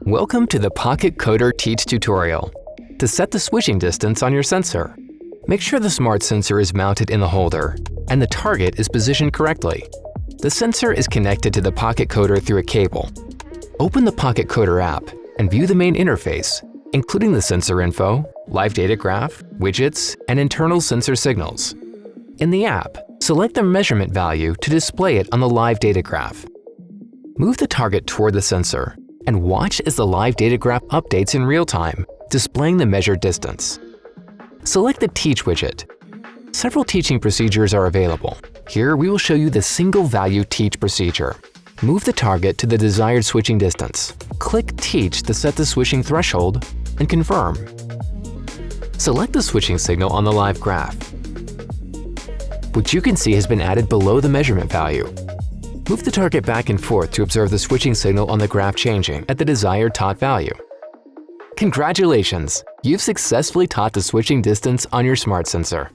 Welcome to the PocketCodr Teach tutorial. To set the switching distance on your sensor, make sure the smart sensor is mounted in the holder and the target is positioned correctly. The sensor is connected to the PocketCodr through a cable. Open the PocketCodr app and view the main interface, including the sensor info, live data graph, widgets, and internal sensor signals. In the app, select the measurement value to display it on the live data graph. Move the target toward the sensor and watch as the live data graph updates in real time, displaying the measured distance. Select the Teach widget. Several teaching procedures are available. Here we will show you the single value teach procedure. Move the target to the desired switching distance. Click Teach to set the switching threshold and confirm. Select the switching signal on the live graph, which you can see has been added below the measurement value. Move the target back and forth to observe the switching signal on the graph changing at the desired taught value. Congratulations! You've successfully taught the switching distance on your smart sensor.